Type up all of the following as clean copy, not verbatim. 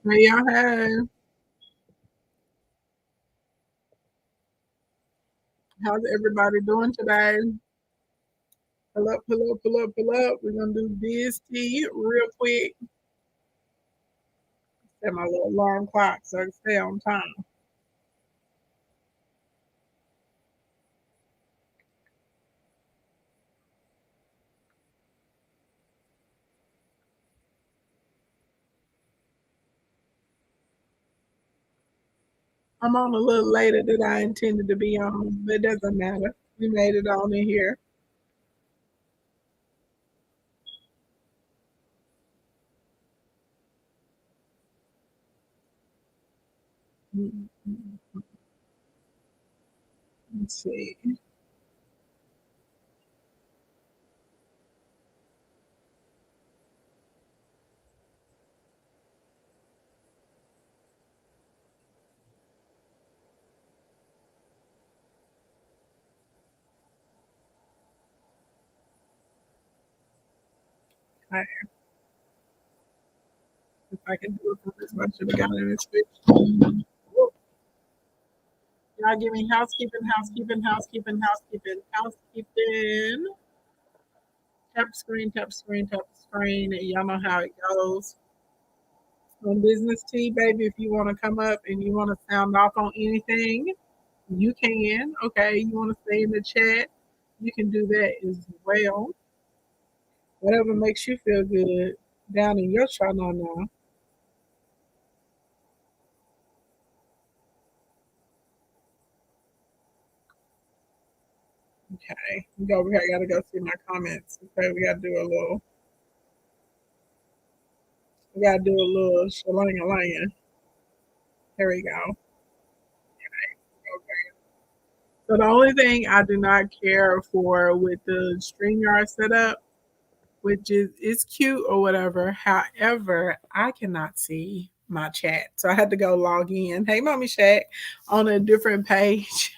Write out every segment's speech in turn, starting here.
Hey, y'all, hey. How's everybody doing today? Pull up, pull up, pull up, pull up. We're gonna do Biz Tea real quick. Set my little alarm clock so I can stay on time. I'm on a little later than I intended to be on, but it doesn't matter. We made it on in here. Mm, mm, mm. Let's see. If I can do it for this, I should have got it in switch. Y'all give me housekeeping, housekeeping, housekeeping, housekeeping, housekeeping. Tap screen, tap screen, tap screen. Y'all know how it goes. On Business Tea, baby, if you want to come up and you want to sound off on anything, you can. Okay, you want to stay in the chat, you can do that as well. Whatever makes you feel good down in your channel now. Okay, we go over here. I gotta go see my comments. Okay, we gotta do a little shalang. Here we go. Okay. So the only thing I do not care for with the StreamYard setup, which is it's cute or whatever. However, I cannot see my chat. So I had to go log in. Hey, Mommy Shack on a different page.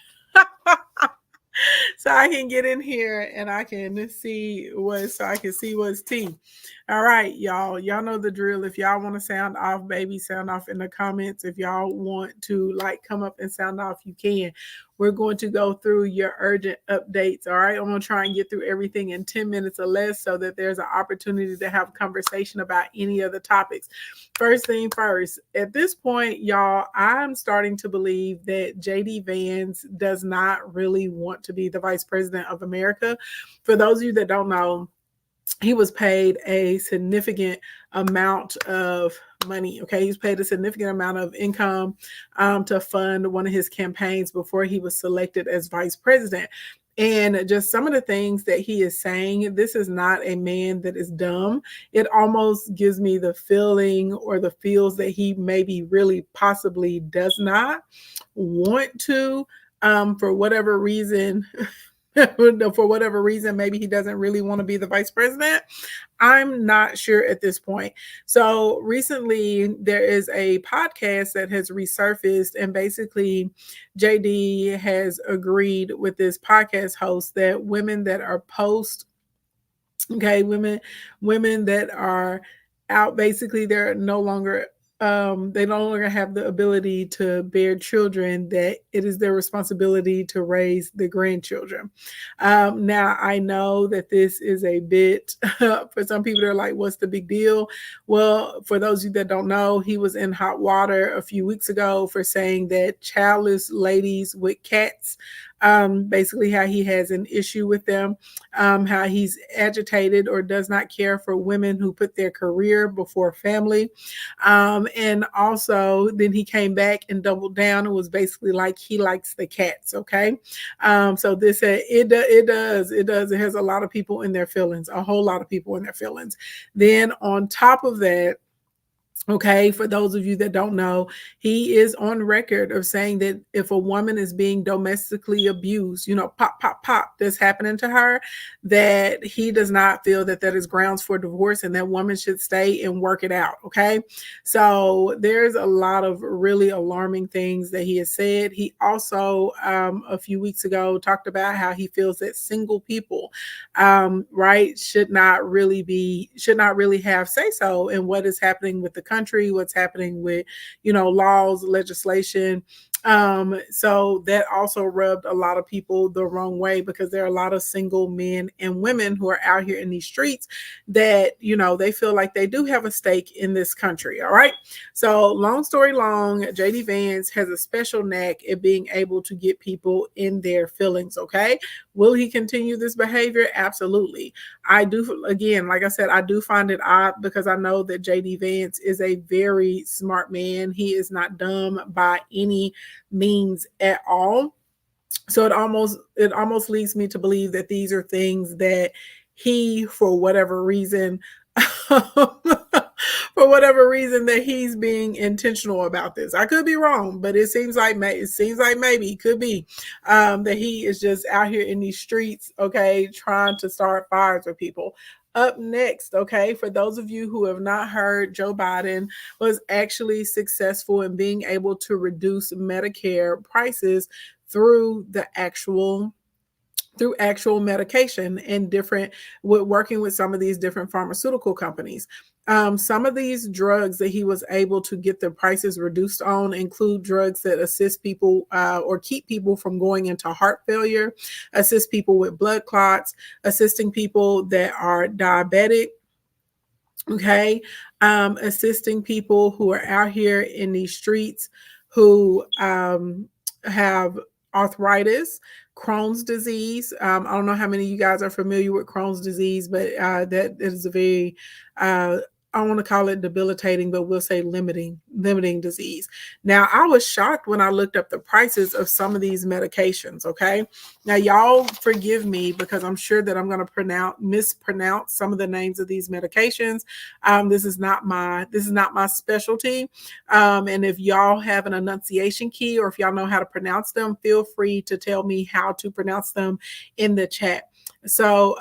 So I can get in here and I can see what's tea. All right, y'all. Y'all know the drill. If y'all want to sound off, baby, sound off in the comments. If y'all want to like come up and sound off, you can. We're going to go through your urgent updates. All right. I'm going to try and get through everything in 10 minutes or less so that there's an opportunity to have a conversation about any of the topics. First thing first, at this point, y'all, I'm starting to believe that JD Vance does not really want to be the vice president of America. For those of you that don't know, he was paid a significant amount of money. Okay, he's paid a significant amount of income to fund one of his campaigns before he was selected as vice president. And just some of the things that he is saying, this is not a man that is dumb. It almost gives me the feeling or the feels that he maybe really possibly does not want to, for whatever reason. For whatever reason, maybe he doesn't really want to be the vice president. I'm not sure at this point. So recently, there is a podcast that has resurfaced, and basically, JD has agreed with this podcast host that women that are post, okay, women that are out, basically, they're no longer they no longer have the ability to bear children, that it is their responsibility to raise the grandchildren. Now, I know that this is a bit, for some people, they're like, what's the big deal? Well, for those of you that don't know, he was in hot water a few weeks ago for saying that childless ladies with cats, basically, how he has an issue with them, how he's agitated or does not care for women who put their career before family. And also, then he came back and doubled down and was basically like he likes the cats. Okay, so this it does. It has a lot of people in their feelings, a whole lot of people in their feelings. Then on top of that, okay, for those of you that don't know, he is on record of saying that if a woman is being domestically abused, pop, pop, pop, that's happening to her, that he does not feel that that is grounds for divorce and that woman should stay and work it out. Okay. So there's a lot of really alarming things that he has said. He also, a few weeks ago, talked about how he feels that single people, right, should not really have say so in what is happening with the country, what's happening with, laws, legislation. So that also rubbed a lot of people the wrong way, because there are a lot of single men and women who are out here in these streets that, they feel like they do have a stake in this country. All right. So long story long, JD Vance has a special knack at being able to get people in their feelings. Okay. Will he continue this behavior? Absolutely. I do, again, like I said, I do find it odd, because I know that JD Vance is a very smart man. He is not dumb by any means at all. So it almost leads me to believe that these are things that he, for whatever reason, that he's being intentional about this. I could be wrong, but it seems like maybe it could be that he is just out here in these streets, okay, trying to start fires with people. Up next, okay, for those of you who have not heard, Joe Biden was actually successful in being able to reduce Medicare prices through actual medication and working with some of these different pharmaceutical companies. Some of these drugs that he was able to get the prices reduced on include drugs that assist people or keep people from going into heart failure, assist people with blood clots, assisting people that are diabetic, okay, assisting people who are out here in these streets who have arthritis, Crohn's disease. I don't know how many of you guys are familiar with Crohn's disease, but that is a very I want to call it debilitating, but we'll say limiting disease. Now, I was shocked when I looked up the prices of some of these medications. Okay. Now, y'all forgive me, because I'm sure that I'm going to mispronounce some of the names of these medications. This is not my specialty. And if y'all have an enunciation key, or if y'all know how to pronounce them, feel free to tell me how to pronounce them in the chat. So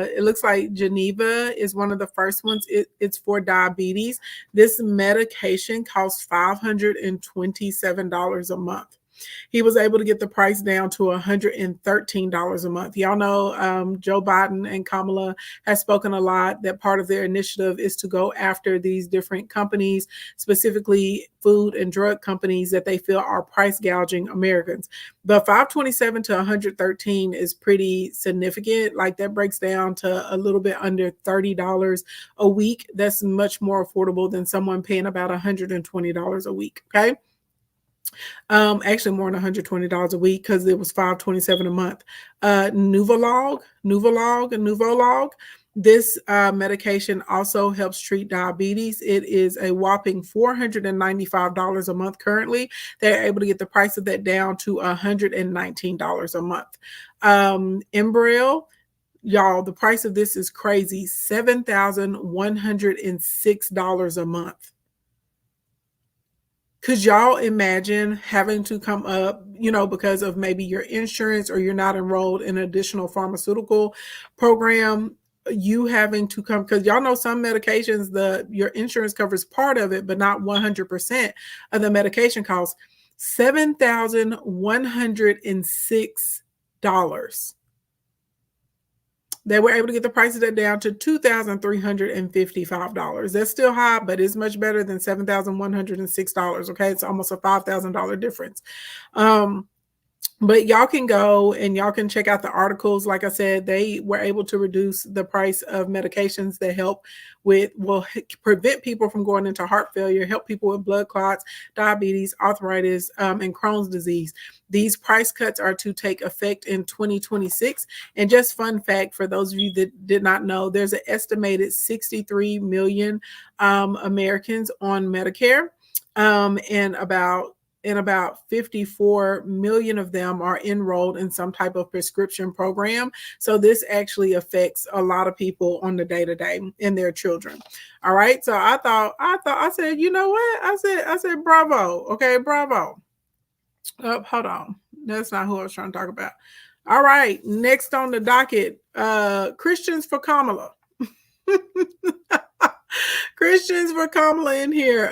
it looks like Geneva is one of the first ones. It's for diabetes. This medication costs $527 a month. He was able to get the price down to $113 a month. Y'all know Joe Biden and Kamala has spoken a lot that part of their initiative is to go after these different companies, specifically food and drug companies that they feel are price gouging Americans. But 527 to 113 is pretty significant. Like, that breaks down to a little bit under $30 a week. That's much more affordable than someone paying about $120 a week. Okay. Actually more than $120 a week, because it was $527 a month. Nuvolog. This medication also helps treat diabetes. It is a whopping $495 a month currently. They're able to get the price of that down to $119 a month. Embrel, y'all, the price of this is crazy, $7,106 a month. Could y'all imagine having to come up, because of maybe your insurance, or you're not enrolled in an additional pharmaceutical program, you having to come, because y'all know some medications, your insurance covers part of it, but not 100% of the medication costs. $7,106. They were able to get the price of that down to $2,355. That's still high, but it's much better than $7,106. Okay, it's almost a $5,000 difference. But y'all can go and y'all can check out the articles. Like I said, they were able to reduce the price of medications that will prevent people from going into heart failure, help people with blood clots, diabetes, arthritis, and Crohn's disease. These price cuts are to take effect in 2026. And just fun fact for those of you that did not know, there's an estimated 63 million Americans on Medicare, and about 54 million of them are enrolled in some type of prescription program. So this actually affects a lot of people on the day-to-day and their children. All right. So I said, you know what? I said, bravo. Okay. Bravo. Hold on. That's not who I was trying to talk about. All right. Next on the docket, Christians for Kamala. Christians for Kamala in here.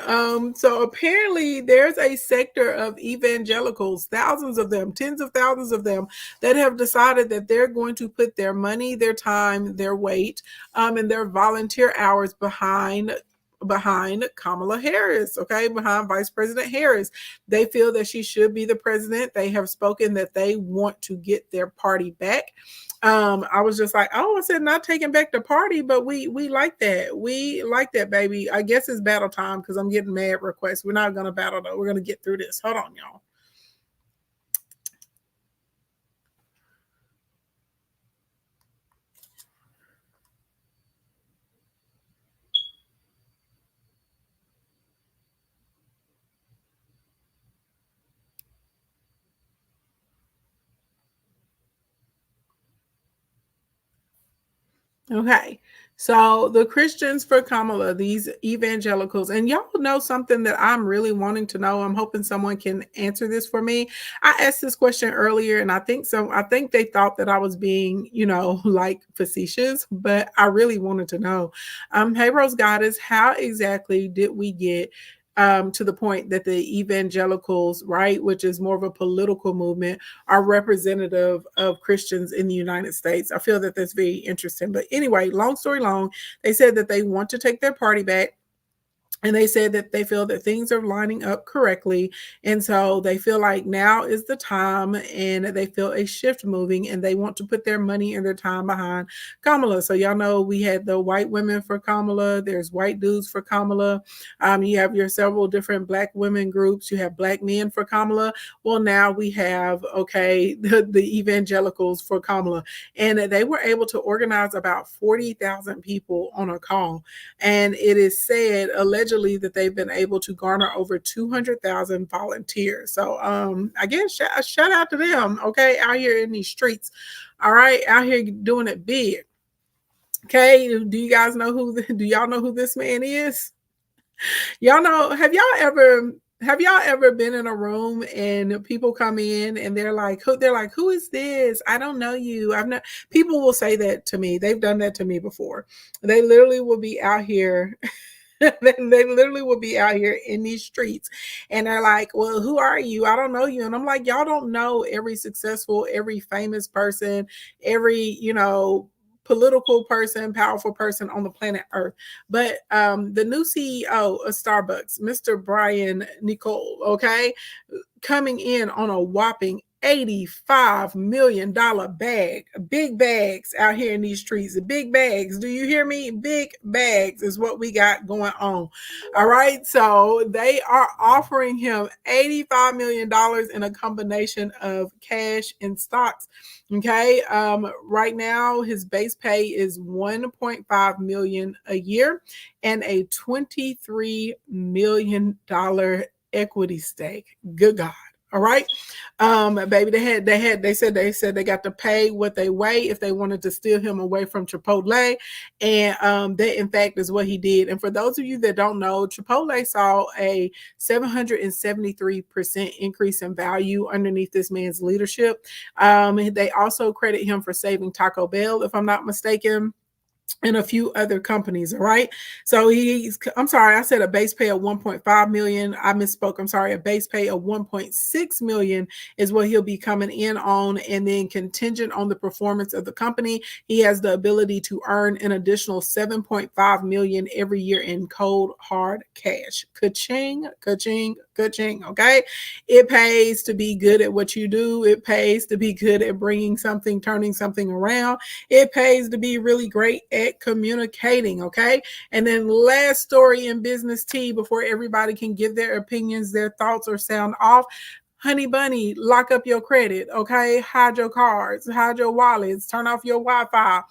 So apparently there's a sector of evangelicals, thousands of them, tens of thousands of them, that have decided that they're going to put their money, their time, their weight, and their volunteer hours behind behind Kamala Harris, okay, behind Vice President Harris. They feel that she should be the president. They have spoken that they want to get their party back. I was just like, oh, I said not taking back the party, but we like that. We like that, baby. I guess it's battle time because I'm getting mad requests. We're not gonna battle though. We're gonna get through this. Hold on, y'all. Okay. So the Christians for Kamala, these evangelicals, and y'all know something that I'm really wanting to know. I'm hoping someone can answer this for me. I asked this question earlier, and I think they thought that I was being, like facetious, but I really wanted to know. Hey Rose Goddess, how exactly did we get to the point that the evangelicals, right, which is more of a political movement, are representative of Christians in the United States? I feel that that's very interesting. But anyway, long story long, they said that they want to take their party back. And they said that they feel that things are lining up correctly. And so they feel like now is the time, and they feel a shift moving, and they want to put their money and their time behind Kamala. So y'all know we had the white women for Kamala. There's white dudes for Kamala. You have your several different black women groups. You have black men for Kamala. Well, now we have, okay, the evangelicals for Kamala. And they were able to organize about 40,000 people on a call. And it is said, allegedly, that they've been able to garner over 200,000 volunteers. So I guess shout out to them, okay, out here in these streets. All right, out here doing it big. Okay, do y'all know who this man is? Y'all know, have y'all ever been in a room and people come in and they're like, who is this? I don't know you. I've not People will say that to me. They've done that to me before. They literally will be out here they literally will be out here in these streets and they're like, well, who are you? I don't know you. And I'm like, y'all don't know every successful, every famous person, every, political person, powerful person on the planet Earth. But the new CEO of Starbucks, Mr. Brian Nicole, okay, coming in on a whopping $85 million bag, big bags out here in these streets, big bags. Do you hear me? Big bags is what we got going on. All right. So they are offering him $85 million in a combination of cash and stocks. Okay. Right now his base pay is $1.5 million a year and a $23 million equity stake. Good God. All right. Baby, they said they got to pay what they weigh if they wanted to steal him away from Chipotle. And that in fact is what he did. And for those of you that don't know, Chipotle saw a 773% increase in value underneath this man's leadership. They also credit him for saving Taco Bell, if I'm not mistaken, and a few other companies. All right. So I'm sorry, I said a base pay of 1.5 million. I misspoke. I'm sorry. A base pay of 1.6 million is what he'll be coming in on. And then contingent on the performance of the company, he has the ability to earn an additional 7.5 million every year in cold hard cash. Ka-ching, ka-ching, ka-ching. Okay. It pays to be good at what you do. It pays to be good at turning something around. It pays to be really great at communicating. Okay. And then last story in business tea before everybody can give their opinions, their thoughts, or sound off. Honey bunny, lock up your credit. Okay. Hide your cards, hide your wallets, turn off your Wi-Fi.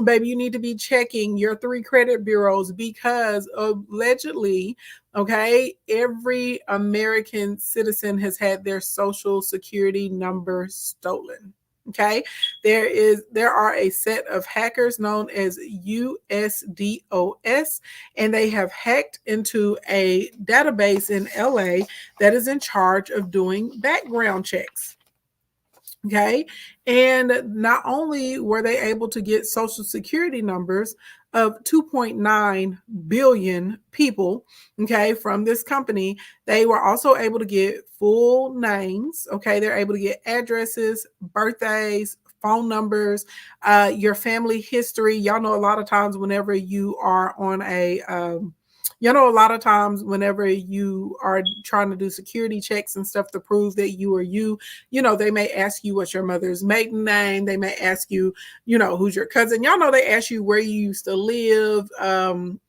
Baby, you need to be checking your 3 credit bureaus because allegedly, okay, every American citizen has had their social security number stolen. Okay, there are a set of hackers known as USDOS, and they have hacked into a database in LA that is in charge of doing background checks. Okay. And not only were they able to get social security numbers of 2.9 billion people, okay, from this company, they were also able to get full names. Okay. They're able to get addresses, birthdays, phone numbers, your family history. Y'all know a lot of times whenever you are on You know, a lot of times whenever you are trying to do security checks and stuff to prove that you are you, you know, they may ask you what's your mother's maiden name. They may ask you, you know, who's your cousin. Y'all know they ask you where you used to live,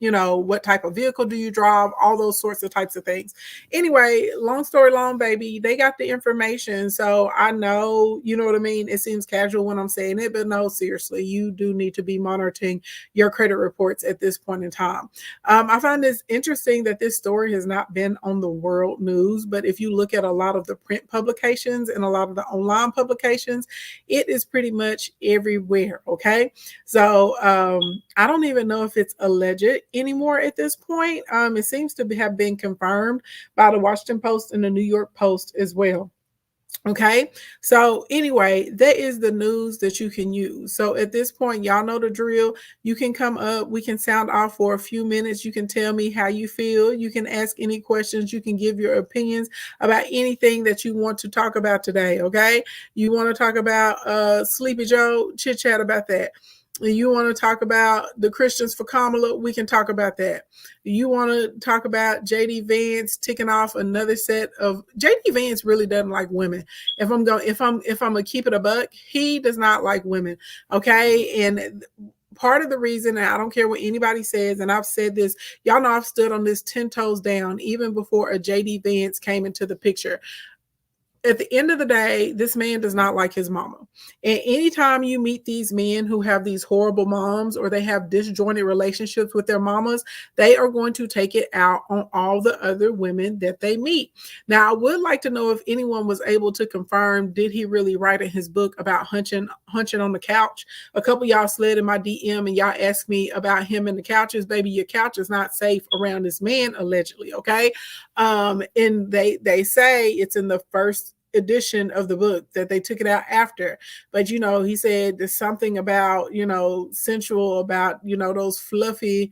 you know, what type of vehicle do you drive, all those sorts of types of things. Anyway, long story long, baby, they got the information. So I know, you know what I mean? It seems casual when I'm saying it, but no, seriously, you do need to be monitoring your credit reports at this point in time. I find this interesting that this story has not been on the world news, but if you look at a lot of the print publications and a lot of the online publications, it is pretty much everywhere. Okay. So I don't even know if it's alleged anymore at this point. It seems to have been confirmed by the Washington Post and the New York Post as well. Okay. So anyway, that is the news that you can use. So at this point, y'all know the drill. You can come up, we can sound off for a few minutes. You can tell me how you feel. You can ask any questions. You can give your opinions about anything that you want to talk about today. Okay. You want to talk about Sleepy Joe, chit chat about that. You want to talk about the Christians for Kamala, we can talk about that. You want to talk about JD Vance ticking off another set of JD Vance really doesn't like women. If I'm gonna keep it a buck, he does not like women. Okay. And part of the reason, and I don't care what anybody says, and I've said this, y'all know I've stood on this 10 toes down even before a JD Vance came into the picture. At the end of the day, this man does not like his mama. And anytime you meet these men who have these horrible moms or they have disjointed relationships with their mamas, they are going to take it out on all the other women that they meet. Now, I would like to know if anyone was able to confirm, did he really write in his book about hunching on the couch? A couple y'all slid in my DM and y'all asked me about him and the couches. Baby, your couch is not safe around this man, allegedly, okay? And they say it's in the first edition of the book that they took it out after. But you know, he said there's something about, you know, sensual about, you know, those fluffy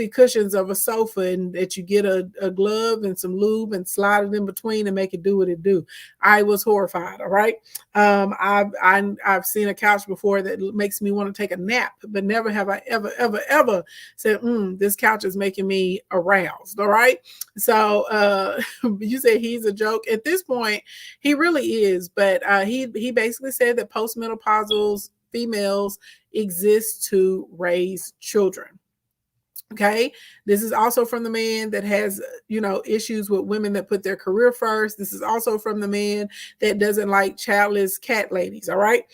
cushions of a sofa, and that you get a glove and some lube and slide it in between and make it do what it do. I was horrified. All right. I've seen a couch before that makes me want to take a nap, but never have I ever said, this couch is making me aroused. All right. So you said he's a joke. At this point, he really is. But he basically said that postmenopausal females exist to raise children. Okay. This is also from the man that has, you know, issues with women that put their career first. This is also from the man that doesn't like childless cat ladies. All right.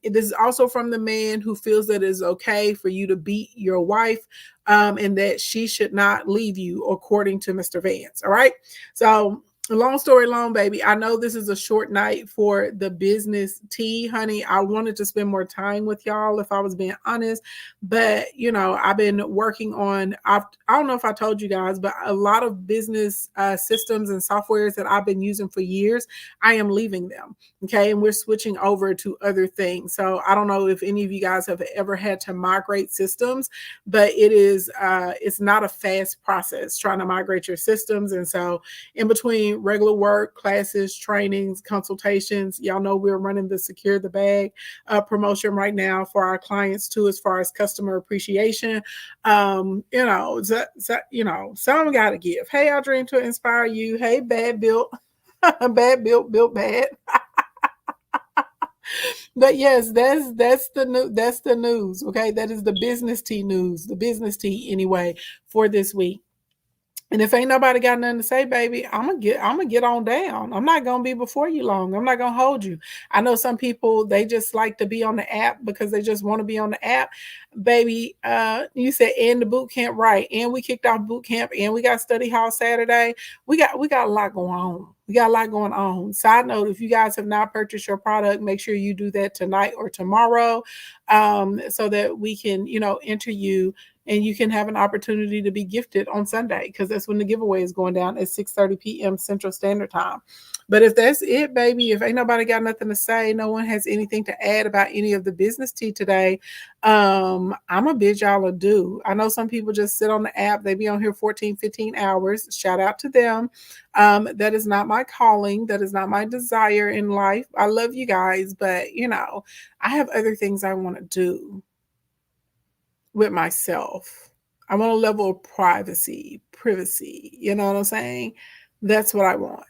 This is also from the man who feels that it is okay for you to beat your wife, and that she should not leave you, according to Mr. Vance. All right. So long story long, baby, I know this is a short night for the business tea, honey. I wanted to spend more time with y'all, if I was being honest. But, you know, I've been working on, I don't know if I told you guys, but a lot of business systems and softwares that I've been using for years, I am leaving them. Okay. And we're switching over to other things. So I don't know if any of you guys have ever had to migrate systems, but it's not a fast process trying to migrate your systems. And so in between regular work, classes, trainings, consultations, y'all know we're running the Secure the Bag promotion right now for our clients too, as far as customer appreciation. You know, some got to give. Hey, I dream to inspire you. Hey, bad built, bad built bad. But yes, that's the news. Okay, that is the business tea news, the business tea anyway for this week. And if ain't nobody got nothing to say, baby, I'm gonna get on down. I'm not gonna be before you long. I'm not gonna hold you. I know some people, they just like to be on the app because they just want to be on the app. Baby, you said and the boot camp, right? And we kicked off boot camp and we got study hall Saturday. We got a lot going on. We got a lot going on. Side note, if you guys have not purchased your product, make sure you do that tonight or tomorrow, so that we can, you know, enter you and you can have an opportunity to be gifted on Sunday, because that's when the giveaway is going down at 6:30 p.m. Central Standard Time. But if that's it, baby, if ain't nobody got nothing to say, no one has anything to add about any of the business tea today, I'm a bid y'all adieu. I know some people just sit on the app. They be on here 14, 15 hours. Shout out to them. That is not my calling. That is not my desire in life. I love you guys, but, you know, I have other things I want to do with myself. I want a level of privacy. You know what I'm saying? That's what I want.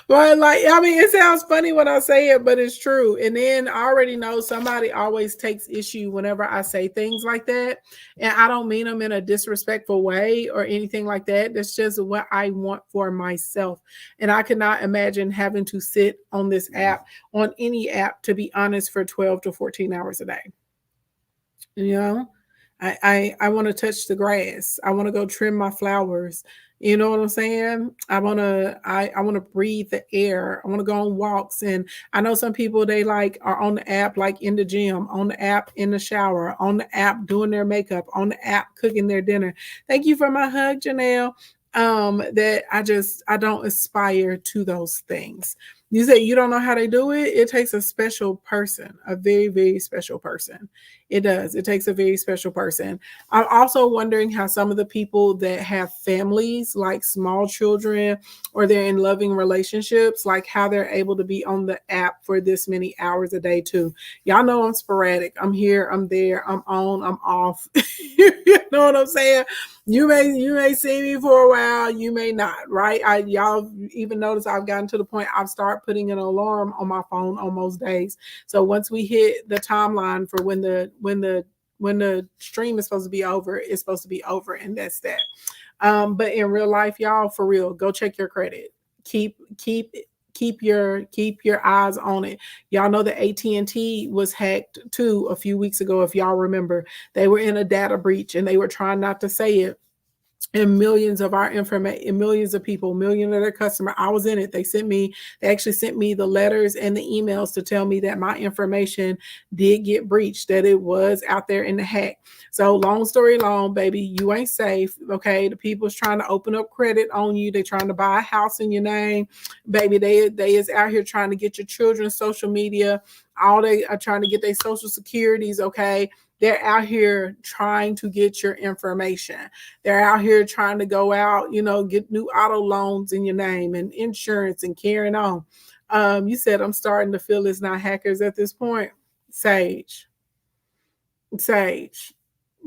But like, I mean, it sounds funny when I say it, but it's true. And then I already know somebody always takes issue whenever I say things like that. And I don't mean them in a disrespectful way or anything like that. That's just what I want for myself. And I cannot imagine having to sit on this app, on any app, to be honest, for 12 to 14 hours a day. You know, I want to touch the grass. I want to go trim my flowers. You know what I'm saying? I want to breathe the air. I want to go on walks. And I know some people, they like are on the app, like in the gym, on the app in the shower, on the app doing their makeup, on the app cooking their dinner. Thank you for my hug, Janelle. That I don't aspire to those things. You say you don't know how they do it. It takes a special person, a very, very special person. It does. It takes a very special person. I'm also wondering how some of the people that have families, like small children, or they're in loving relationships, like how they're able to be on the app for this many hours a day too. Y'all know I'm sporadic. I'm here, I'm there, I'm on, I'm off. You know what I'm saying? You may see me for a while, you may not, right? Y'all even notice I've gotten to the point I've started putting an alarm on my phone on most days. So once we hit the timeline for when the stream is supposed to be over, it's supposed to be over, and that's that. But in real life, y'all, for real, go check your credit. Keep your eyes on it. Y'all know that AT&T was hacked too a few weeks ago. If y'all remember, they were in a data breach and they were trying not to say it. And millions of our information, millions of people, million of their customer. I was in it. They actually sent me the letters and the emails to tell me that my information did get breached, that it was out there in the hack. So long story long, baby, you ain't safe. Okay. The people's trying to open up credit on you. They're trying to buy a house in your name. Baby, they is out here trying to get your children's social media. All they are trying to get their social securities. Okay. They're out here trying to get your information. They're out here trying to go out, get new auto loans in your name and insurance and carrying on. You said I'm starting to feel it's not hackers at this point. Sage,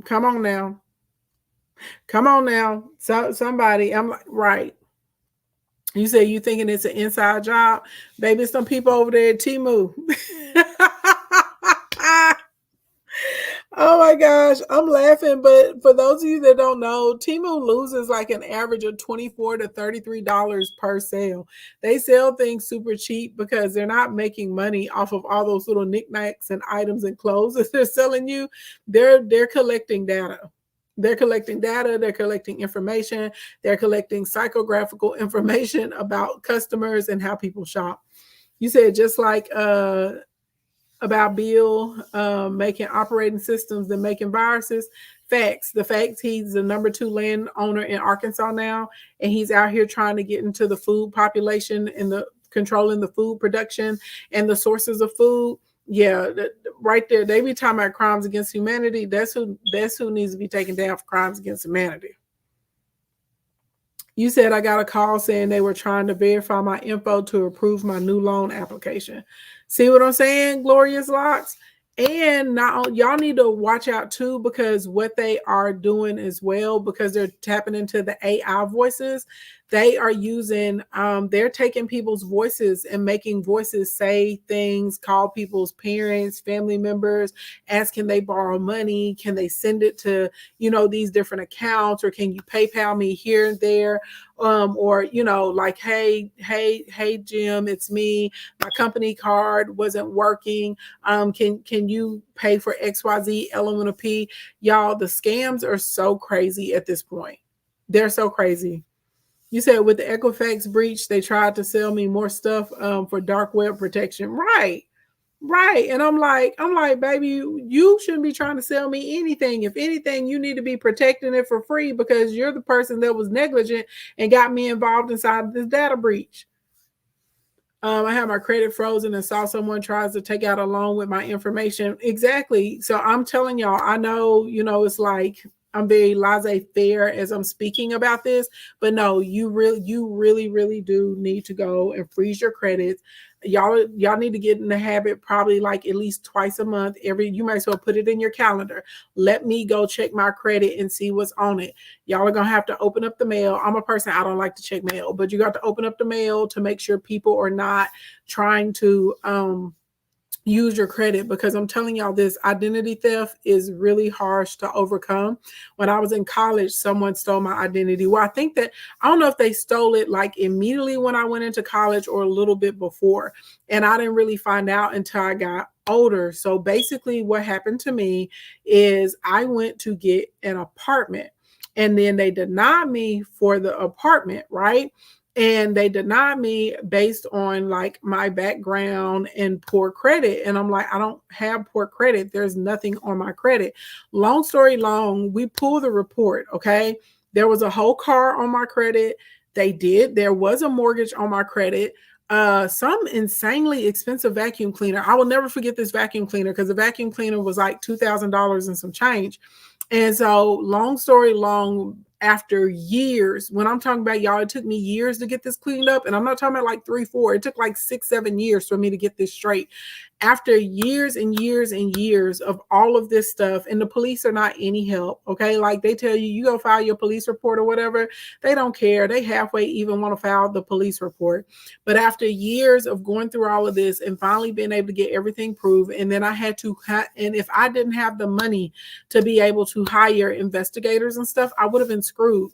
come on now. Come on now. So somebody, I'm like, right. You say you thinking it's an inside job. Baby, some people over there at Temu. Oh my gosh, I'm laughing, but for those of you that don't know, Temu loses like an average of $24 to $33 per sale. They sell things super cheap because they're not making money off of all those little knickknacks and items and clothes that they're selling you. They're collecting data. They're collecting data, they're collecting information, they're collecting psychographical information about customers and how people shop. You said just like about Bill making operating systems and making viruses. Facts. The facts, he's the number 2 landowner in Arkansas now, and he's out here trying to get into the food population and the controlling the food production and the sources of food. Yeah, right there. They be talking about crimes against humanity. That's who needs to be taken down for crimes against humanity. You said I got a call saying they were trying to verify my info to approve my new loan application. See what I'm saying, Glorious Locks? And now y'all need to watch out too, because what they are doing as well, because they're tapping into the AI voices, they are using, they're taking people's voices and making voices say things, call people's parents, family members, ask can they borrow money, can they send it to, these different accounts, or can you PayPal me here and there, or like, hey Jim, it's me, my company card wasn't working, can you pay for XYZ element of P? Y'all, the scams are so crazy at this point. They're so crazy. You said with the Equifax breach, they tried to sell me more stuff for dark web protection. Right. And I'm like, baby, you shouldn't be trying to sell me anything. If anything, you need to be protecting it for free, because you're the person that was negligent and got me involved inside this data breach. I had my credit frozen and saw someone tries to take out a loan with my information. Exactly. So I'm telling y'all, I know, it's like laissez-faire as I'm speaking about this, but no, you really do need to go and freeze your credits. Y'all need to get in the habit, probably like at least twice a month. You might as well put it in your calendar. Let me go check my credit and see what's on it. Y'all are gonna have to open up the mail. I'm a person, I don't like to check mail, but you got to open up the mail to make sure people are not trying to use your credit, because I'm telling y'all, this identity theft is really harsh to overcome. When I was in college, someone stole my identity. Well, I don't know if they stole it like immediately when I went into college or a little bit before. And I didn't really find out until I got older. So basically what happened to me is I went to get an apartment, and then they denied me for the apartment, right? And they denied me based on like my background and poor credit. And I'm like, I don't have poor credit. There's nothing on my credit. Long story long, we pulled the report. Okay. There was a whole car on my credit. There was a mortgage on my credit. Some insanely expensive vacuum cleaner. I will never forget this vacuum cleaner, because the vacuum cleaner was like $2,000 and some change. And so, long story long, after years, when I'm talking about, y'all, it took me years to get this cleaned up. And I'm not talking about like 3, 4, it took like 6, 7 years for me to get this straight. After years and years and years of all of this stuff, and the police are not any help. Okay. Like they tell you, you go file your police report or whatever. They don't care. They halfway even want to file the police report. But after years of going through all of this and finally being able to get everything proved, and then I had to, and if I didn't have the money to be able to hire investigators and stuff, I would have been screwed.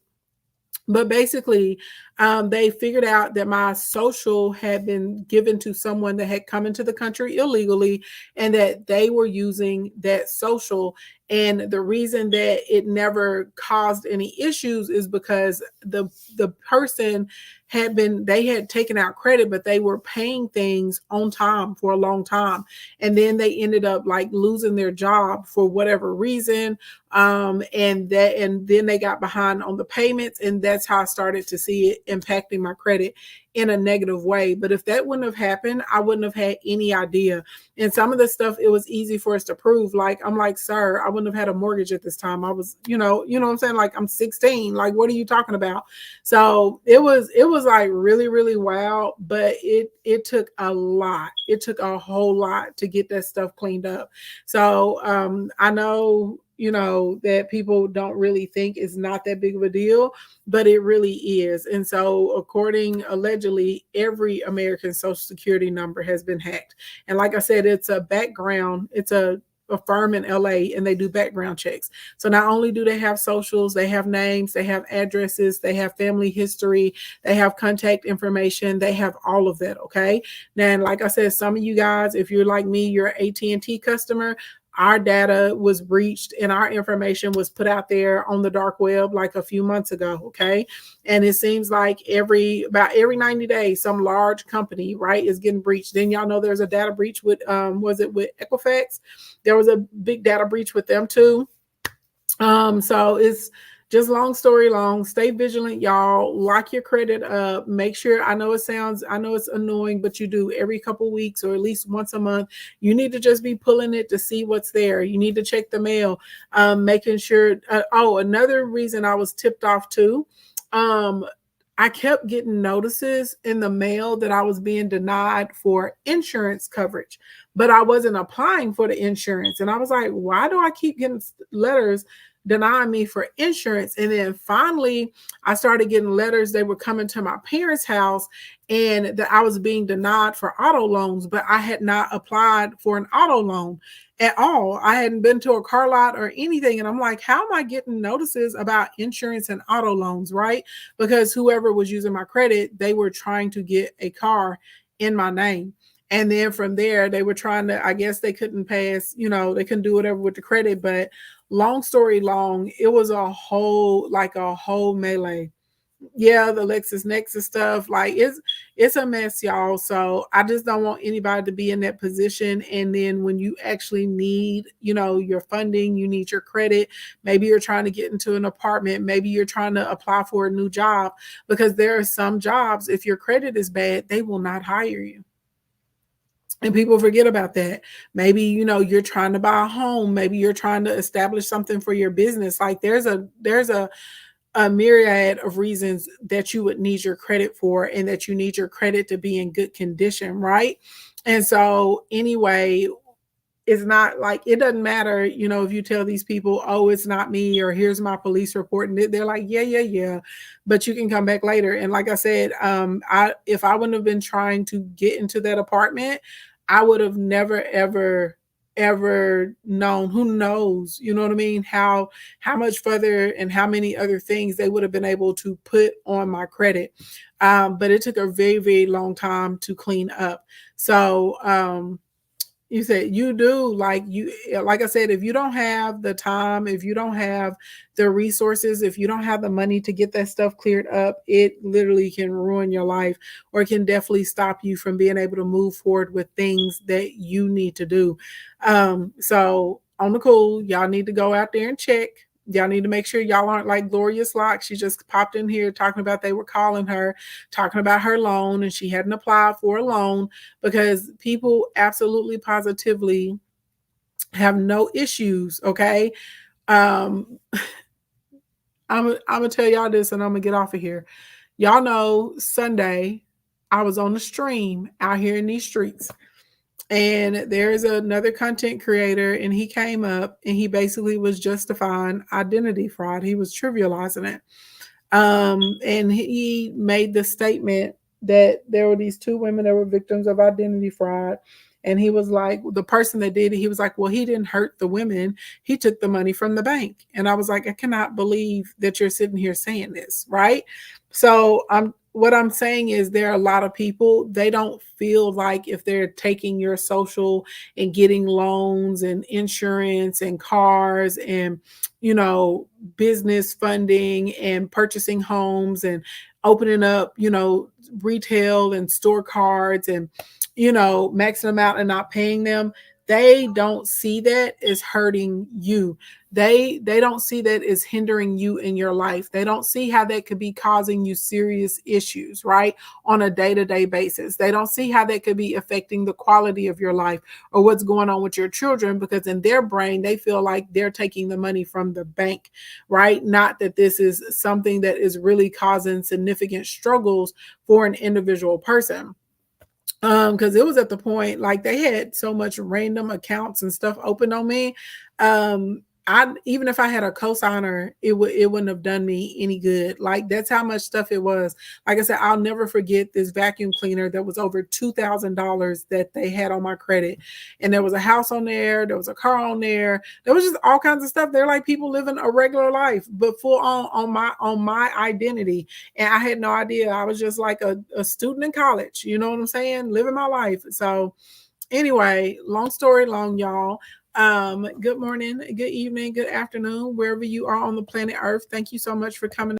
But basically, they figured out that my social had been given to someone that had come into the country illegally, and that they were using that social. And the reason that it never caused any issues is because the person they had taken out credit, but they were paying things on time for a long time. And then they ended up like losing their job for whatever reason. And then they got behind on the payments, and that's how I started to see it impacting my credit in a negative way. But if that wouldn't have happened, I wouldn't have had any idea. And some of the stuff, it was easy for us to prove. Like, I'm like, sir, I wouldn't have had a mortgage at this time. I was, you know what I'm saying? Like, I'm 16. Like, what are you talking about? So it was like really, really wild, but it took a lot. It took a whole lot to get that stuff cleaned up. So I know, that people don't really think it's not that big of a deal, but it really is. And so allegedly, every American Social Security number has been hacked. And like I said, it's a firm in LA, and they do background checks. So not only do they have socials, they have names, they have addresses, they have family history, they have contact information, they have all of that. Okay. Now, like I said, some of you guys, if you're like me, you're an AT&T customer, our data was breached and our information was put out there on the dark web like a few months ago. Okay. And it seems like about every 90 days, some large company, right, is getting breached. Then y'all know there's a data breach with, was it with Equifax? There was a big data breach with them too. So it's just long story long. Stay vigilant, y'all. Lock your credit up. Make sure, I know it's annoying, but you do every couple weeks or at least once a month. You need to just be pulling it to see what's there. You need to check the mail, making sure. Another reason I was tipped off too. I kept getting notices in the mail that I was being denied for insurance coverage, but I wasn't applying for the insurance. And I was like, why do I keep getting letters denying me for insurance? And then finally, I started getting letters. They were coming to my parents' house, and that I was being denied for auto loans, but I had not applied for an auto loan at all. I hadn't been to a car lot or anything. And I'm like, how am I getting notices about insurance and auto loans, right? Because whoever was using my credit, they were trying to get a car in my name. And then from there, they were trying to, I guess they couldn't pass, they couldn't do whatever with the credit. But long story long, it was a whole melee. Yeah, the LexisNexis stuff, like it's a mess, y'all. So I just don't want anybody to be in that position. And then when you actually need, your funding, you need your credit, maybe you're trying to get into an apartment, maybe you're trying to apply for a new job, because there are some jobs, if your credit is bad, they will not hire you. And people forget about that. Maybe, you're trying to buy a home. Maybe you're trying to establish something for your business. Like there's a myriad of reasons that you would need your credit for, and that you need your credit to be in good condition, right? And so anyway, it's not like, it doesn't matter, if you tell these people, oh, it's not me, or here's my police report, and they're like, yeah, yeah, yeah, but you can come back later. And like I said, if I wouldn't have been trying to get into that apartment, I would have never ever known, who knows, you know what I mean, how much further and how many other things they would have been able to put on my credit. But it took a very, very long time to clean up. So you said you do, like I said, if you don't have the time, if you don't have the resources, if you don't have the money to get that stuff cleared up, it literally can ruin your life, or it can definitely stop you from being able to move forward with things that you need to do. So on the cool, y'all need to go out there and check. Y'all need to make sure y'all aren't like Gloria's Lock. She just popped in here talking about they were calling her, talking about her loan, and she hadn't applied for a loan, because people absolutely positively have no issues. Okay. Um, I'm gonna tell y'all this, and I'm gonna get off of here. Y'all know Sunday I was on the stream out here in these streets, and there's another content creator, and he came up and he basically was justifying identity fraud. He was trivializing it. And he made the statement that there were these two women that were victims of identity fraud. And he was like, the person that did it, he was like, well, he didn't hurt the women. He took the money from the bank. And I was like, I cannot believe that you're sitting here saying this, right? So what I'm saying is, there are a lot of people, they don't feel like if they're taking your social and getting loans and insurance and cars and, business funding and purchasing homes and opening up, retail and store cards and, maxing them out and not paying them. They don't see that as hurting you. They don't see that as hindering you in your life. They don't see how that could be causing you serious issues, right? On a day-to-day basis. They don't see how that could be affecting the quality of your life or what's going on with your children, because in their brain, they feel like they're taking the money from the bank, right? Not that this is something that is really causing significant struggles for an individual person. Because it was at the point, like, they had so much random accounts and stuff open on me. I, even if I had a cosigner, it wouldn't have done me any good. Like, that's how much stuff it was. Like I said, I'll never forget this vacuum cleaner that was over $2,000 that they had on my credit. And there was a house on there was a car on there was just all kinds of stuff. They're like people living a regular life, but full on my identity. And I had no idea. I was just like a student in college, you know what I'm saying? Living my life. So anyway, long story long, y'all. Good morning, good evening, good afternoon, wherever you are on the planet Earth. Thank you so much for coming